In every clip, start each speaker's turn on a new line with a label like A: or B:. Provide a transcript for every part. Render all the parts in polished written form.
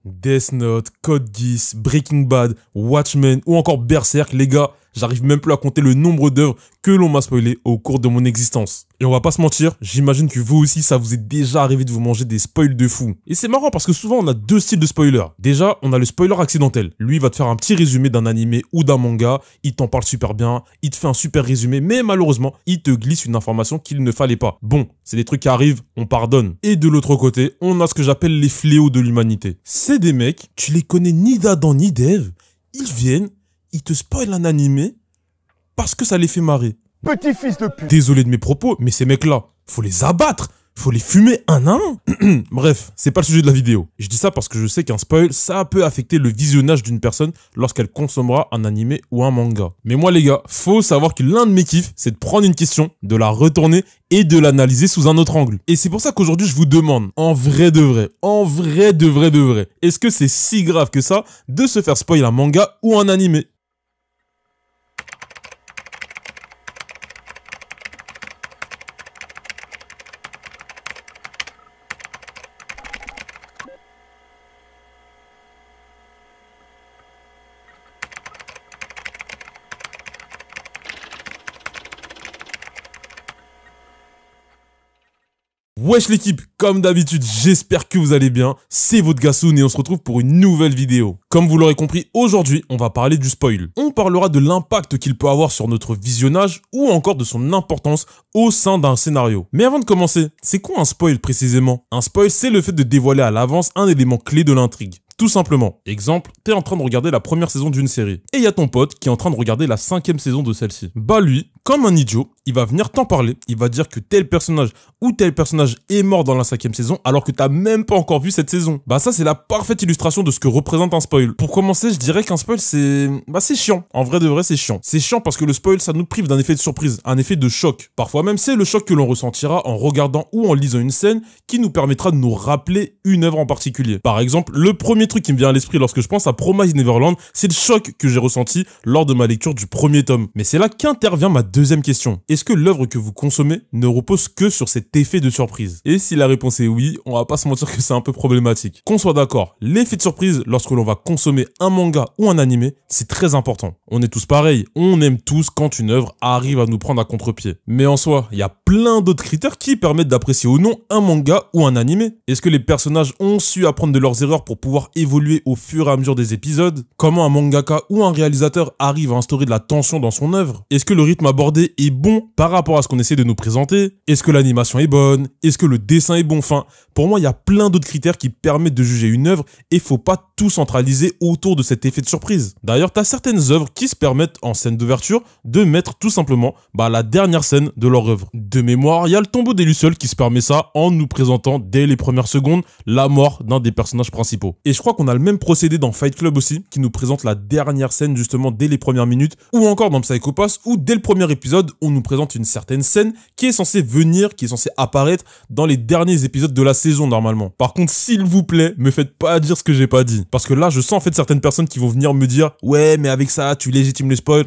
A: Death Note, Code Geass, Breaking Bad, Watchmen ou encore Berserk, les gars, j'arrive même plus à compter le nombre d'œuvres que l'on m'a spoilé au cours de mon existence. Et on va pas se mentir, j'imagine que vous aussi ça vous est déjà arrivé de vous manger des spoils de fou. Et c'est marrant parce que souvent on a deux styles de spoilers. Déjà, on a le spoiler accidentel. Lui, il va te faire un petit résumé d'un animé ou d'un manga, il t'en parle super bien, il te fait un super résumé, mais malheureusement, il te glisse une information qu'il ne fallait pas. Bon, c'est des trucs qui arrivent, on pardonne. Et de l'autre côté, on a ce que j'appelle les fléaux de l'humanité. C'est des mecs, tu les connais ni d'Adam ni d'Ève, ils viennent, ils te spoilent un animé parce que ça les fait marrer.
B: Petit fils de pute.
A: Désolé de mes propos, mais ces mecs-là, faut les abattre, faut les fumer un à un. Bref, c'est pas le sujet de la vidéo. Je dis ça parce que je sais qu'un spoil, ça peut affecter le visionnage d'une personne lorsqu'elle consommera un animé ou un manga. Mais moi les gars, faut savoir que l'un de mes kiffs, c'est de prendre une question, de la retourner et de l'analyser sous un autre angle. Et c'est pour ça qu'aujourd'hui je vous demande, en vrai de vrai, est-ce que c'est si grave que ça de se faire spoil un manga ou un animé? Wesh l'équipe, comme d'habitude, j'espère que vous allez bien, c'est votre Gassoun et on se retrouve pour une nouvelle vidéo. Comme vous l'aurez compris, aujourd'hui, on va parler du spoil. On parlera de l'impact qu'il peut avoir sur notre visionnage ou encore de son importance au sein d'un scénario. Mais avant de commencer, c'est quoi un spoil précisément? Un spoil, c'est le fait de dévoiler à l'avance un élément clé de l'intrigue. Tout simplement. Exemple, t'es en train de regarder la première saison d'une série. Et y a ton pote qui est en train de regarder la 5e saison de celle-ci. Bah lui, comme un idiot, il va venir t'en parler. Il va dire que tel personnage ou tel personnage est mort dans la 5e saison alors que t'as même pas encore vu cette saison. Bah ça c'est la parfaite illustration de ce que représente un spoil. Pour commencer, je dirais qu'un spoil c'est chiant. En vrai de vrai c'est chiant. C'est chiant parce que le spoil ça nous prive d'un effet de surprise, un effet de choc. Parfois même c'est le choc que l'on ressentira en regardant ou en lisant une scène qui nous permettra de nous rappeler une œuvre en particulier. Par exemple, le premier truc qui me vient à l'esprit lorsque je pense à Promise Neverland, c'est le choc que j'ai ressenti lors de ma lecture du premier tome. Mais c'est là qu'intervient ma deuxième question. Est-ce que l'œuvre que vous consommez ne repose que sur cet effet de surprise? Et si la réponse est oui, on va pas se mentir que c'est un peu problématique. Qu'on soit d'accord, l'effet de surprise lorsque l'on va consommer un manga ou un animé, c'est très important. On est tous pareils, on aime tous quand une œuvre arrive à nous prendre à contre-pied. Mais en soi, il y a plein d'autres critères qui permettent d'apprécier ou non un manga ou un animé. Est-ce que les personnages ont su apprendre de leurs erreurs pour pouvoir évoluer au fur et à mesure des épisodes? Comment un mangaka ou un réalisateur arrive à instaurer de la tension dans son œuvre? Est-ce que le rythme abordé est bon par rapport à ce qu'on essaie de nous présenter? Est-ce que l'animation est bonne? Est-ce que le dessin est bon? Enfin, pour moi, il y a plein d'autres critères qui permettent de juger une œuvre et faut pas tout centraliser autour de cet effet de surprise. D'ailleurs, t'as certaines œuvres qui se permettent en scène d'ouverture de mettre tout simplement la dernière scène de leur œuvre. De mémoire, il y a le Tombeau des Lucioles qui se permet ça en nous présentant dès les premières secondes la mort d'un des personnages principaux. Et je crois qu'on a le même procédé dans Fight Club aussi, qui nous présente la dernière scène justement dès les premières minutes, ou encore dans Psycho Pass, où dès le premier épisode, on nous présente une certaine scène qui est censée venir, qui est censée apparaître dans les derniers épisodes de la saison normalement. Par contre, s'il vous plaît, me faites pas dire ce que j'ai pas dit. Parce que là, je sens en fait certaines personnes qui vont venir me dire « Ouais, mais avec ça, tu légitimes les spoils ».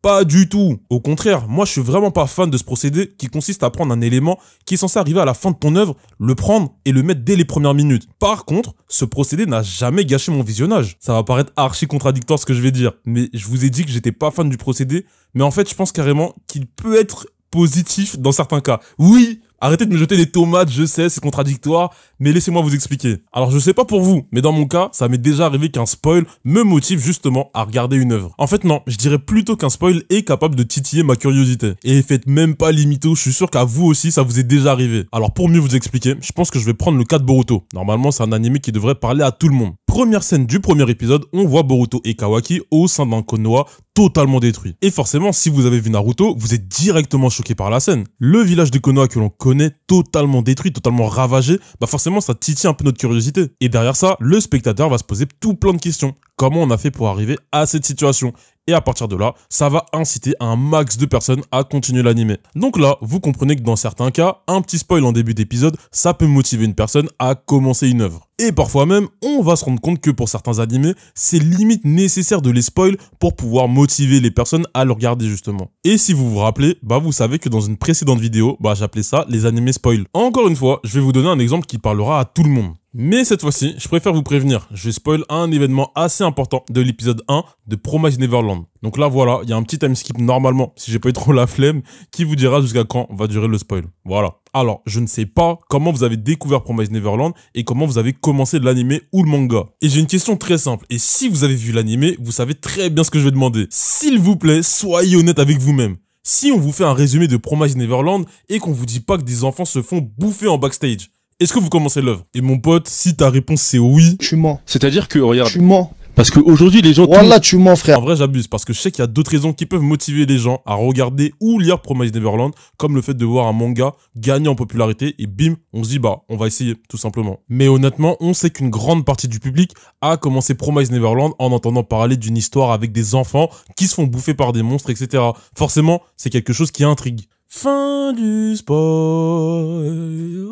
A: Pas du tout. Au contraire, moi je suis vraiment pas fan de ce procédé qui consiste à prendre un élément qui est censé arriver à la fin de ton œuvre, le prendre et le mettre dès les premières minutes. Par contre, ce procédé n'a jamais gâché mon visionnage. Ça va paraître archi contradictoire ce que je vais dire, mais je vous ai dit que j'étais pas fan du procédé, mais en fait je pense carrément qu'il peut être positif dans certains cas. Oui, arrêtez de me jeter des tomates, je sais, c'est contradictoire, mais laissez-moi vous expliquer. Alors je sais pas pour vous, mais dans mon cas, ça m'est déjà arrivé qu'un spoil me motive justement à regarder une œuvre. En fait non, je dirais plutôt qu'un spoil est capable de titiller ma curiosité. Et faites même pas limito, je suis sûr qu'à vous aussi ça vous est déjà arrivé. Alors pour mieux vous expliquer, je pense que je vais prendre le cas de Boruto. Normalement c'est un animé qui devrait parler à tout le monde. Première scène du premier épisode, on voit Boruto et Kawaki au sein d'un Konoha totalement détruit. Et forcément, si vous avez vu Naruto, vous êtes directement choqué par la scène. Le village de Konoha que l'on connaît, totalement détruit, totalement ravagé, forcément ça titille un peu notre curiosité. Et derrière ça, le spectateur va se poser tout plein de questions. Comment on a fait pour arriver à cette situation? Et à partir de là, ça va inciter un max de personnes à continuer l'anime. Donc là, vous comprenez que dans certains cas, un petit spoil en début d'épisode, ça peut motiver une personne à commencer une œuvre. Et parfois même, on va se rendre compte que pour certains animés, c'est limite nécessaire de les spoil pour pouvoir motiver les personnes à le regarder justement. Et si vous vous rappelez, vous savez que dans une précédente vidéo, j'appelais ça les animés spoil. Encore une fois, je vais vous donner un exemple qui parlera à tout le monde. Mais cette fois-ci, je préfère vous prévenir, je vais spoil un événement assez important de l'épisode 1 de Promise Neverland. Donc là voilà, il y a un petit time skip normalement, si j'ai pas eu trop la flemme, qui vous dira jusqu'à quand va durer le spoil. Voilà. Alors, je ne sais pas comment vous avez découvert Promise Neverland et comment vous avez commencé l'anime ou le manga. Et j'ai une question très simple, et si vous avez vu l'anime, vous savez très bien ce que je vais demander. S'il vous plaît, soyez honnête avec vous-même. Si on vous fait un résumé de Promise Neverland et qu'on vous dit pas que des enfants se font bouffer en backstage, est-ce que vous commencez l'œuvre? Et mon pote, si ta réponse c'est oui,
B: tu mens.
C: C'est-à-dire que, regarde,
B: Tu mens.
C: parce qu'aujourd'hui, les gens...
B: Voilà, tu mens, frère.
A: en vrai j'abuse parce que je sais qu'il y a d'autres raisons qui peuvent motiver les gens à regarder ou lire Promise Neverland, comme le fait de voir un manga gagner en popularité et bim, on se dit bah on va essayer tout simplement. Mais honnêtement, on sait qu'une grande partie du public a commencé Promise Neverland en entendant parler d'une histoire avec des enfants qui se font bouffer par des monstres, etc. Forcément, c'est quelque chose qui intrigue. Fin du spoil.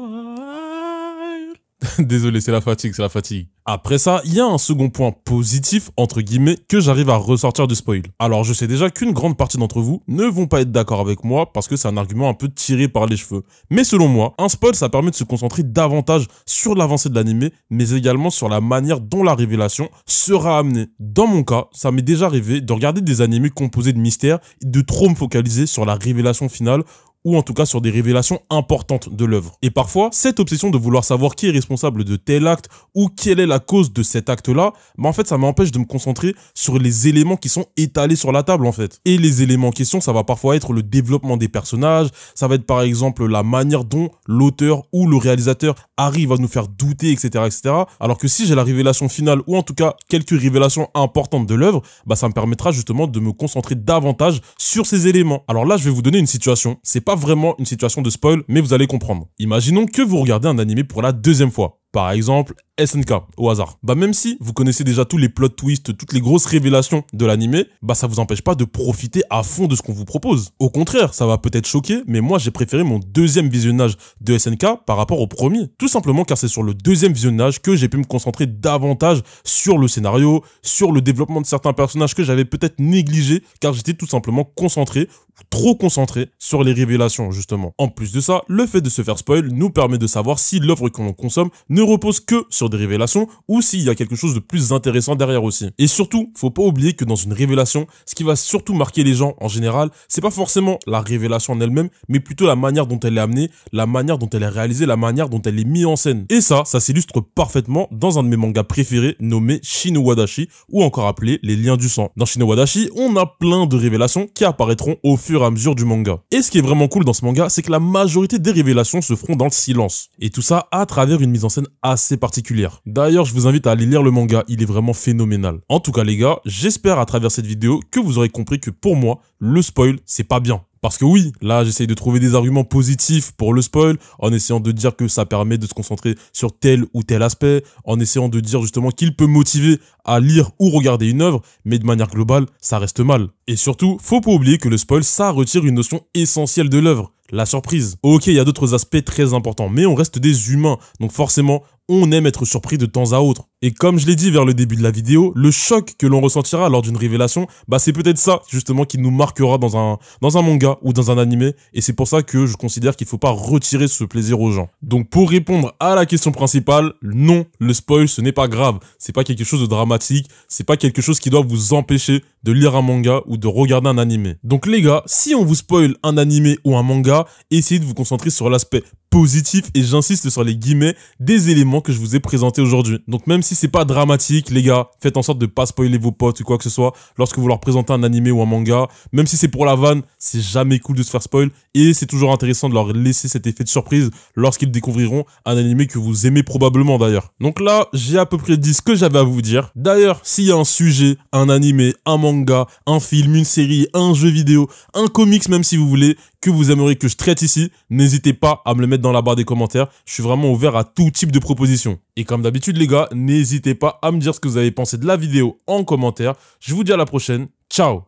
A: Désolé, c'est la fatigue, c'est la fatigue. Après ça, il y a un second point positif, entre guillemets, que j'arrive à ressortir du spoil. Alors, je sais déjà qu'une grande partie d'entre vous ne vont pas être d'accord avec moi parce que c'est un argument un peu tiré par les cheveux. Mais selon moi, un spoil, ça permet de se concentrer davantage sur l'avancée de l'anime, mais également sur la manière dont la révélation sera amenée. Dans mon cas, ça m'est déjà arrivé de regarder des animés composés de mystères et de trop me focaliser sur la révélation finale, ou en tout cas sur des révélations importantes de l'œuvre. Et parfois, cette obsession de vouloir savoir qui est responsable de tel acte ou quelle est la cause de cet acte-là, bah en fait, ça m'empêche de me concentrer sur les éléments qui sont étalés sur la table, en fait. Et les éléments en question, ça va parfois être le développement des personnages, ça va être par exemple la manière dont l'auteur ou le réalisateur arrive à nous faire douter, etc., etc. Alors que si j'ai la révélation finale, ou en tout cas quelques révélations importantes de l'œuvre, bah ça me permettra justement de me concentrer davantage sur ces éléments. Alors là, je vais vous donner une situation, c'est pas vraiment une situation de spoil, mais vous allez comprendre. Imaginons que vous regardez un animé pour la deuxième fois. Par exemple, SNK, au hasard. Bah même si vous connaissez déjà tous les plot twists, toutes les grosses révélations de l'animé, bah ça vous empêche pas de profiter à fond de ce qu'on vous propose. Au contraire, ça va peut-être choquer, mais moi j'ai préféré mon deuxième visionnage de SNK par rapport au premier. Tout simplement car c'est sur le deuxième visionnage que j'ai pu me concentrer davantage sur le scénario, sur le développement de certains personnages que j'avais peut-être négligés, car j'étais tout simplement concentré, trop concentré sur les révélations justement. En plus de ça, le fait de se faire spoil nous permet de savoir si l'œuvre que l'on consomme ne repose que sur des révélations ou s'il y a quelque chose de plus intéressant derrière aussi. Et surtout, faut pas oublier que dans une révélation, ce qui va surtout marquer les gens en général, c'est pas forcément la révélation en elle-même, mais plutôt la manière dont elle est amenée, la manière dont elle est réalisée, la manière dont elle est mise en scène. Et ça s'illustre parfaitement dans un de mes mangas préférés nommé Shin no Wadashi, ou encore appelé Les Liens du Sang. Dans Shin no Wadashi, on a plein de révélations qui apparaîtront au fur et à mesure du manga. Et ce qui est vraiment cool dans ce manga, c'est que la majorité des révélations se feront dans le silence. Et tout ça à travers une mise en scène assez particulière. D'ailleurs, je vous invite à aller lire le manga, il est vraiment phénoménal. En tout cas les gars, j'espère à travers cette vidéo que vous aurez compris que pour moi, le spoil, c'est pas bien. Parce que oui, là j'essaye de trouver des arguments positifs pour le spoil, en essayant de dire que ça permet de se concentrer sur tel ou tel aspect, en essayant de dire justement qu'il peut motiver à lire ou regarder une œuvre, mais de manière globale, ça reste mal. Et surtout, faut pas oublier que le spoil, ça retire une notion essentielle de l'œuvre, la surprise. Ok, il y a d'autres aspects très importants, mais on reste des humains, donc forcément, on aime être surpris de temps à autre. Et comme je l'ai dit vers le début de la vidéo, le choc que l'on ressentira lors d'une révélation, bah c'est peut-être ça justement qui nous marquera dans un manga ou dans un animé, et c'est pour ça que je considère qu'il faut pas retirer ce plaisir aux gens. Donc pour répondre à la question principale, non, le spoil ce n'est pas grave, c'est pas quelque chose de dramatique, c'est pas quelque chose qui doit vous empêcher de lire un manga ou de regarder un animé. Donc les gars, si on vous spoil un animé ou un manga, essayez de vous concentrer sur l'aspect positif, et j'insiste sur les guillemets, des éléments que je vous ai présentés aujourd'hui. Donc même si c'est pas dramatique, les gars, faites en sorte de pas spoiler vos potes ou quoi que ce soit lorsque vous leur présentez un animé ou un manga. Même si c'est pour la vanne, c'est jamais cool de se faire spoil, et c'est toujours intéressant de leur laisser cet effet de surprise lorsqu'ils découvriront un animé que vous aimez probablement d'ailleurs. Donc là, j'ai à peu près dit ce que j'avais à vous dire. D'ailleurs, s'il y a un sujet, un animé, un manga, un film, une série, un jeu vidéo, un comics même si vous voulez, que vous aimeriez que je traite ici, n'hésitez pas à me le mettre dans la barre des commentaires. Je suis vraiment ouvert à tout type de propositions. Et comme d'habitude les gars, n'hésitez pas à me dire ce que vous avez pensé de la vidéo en commentaire. Je vous dis à la prochaine. Ciao!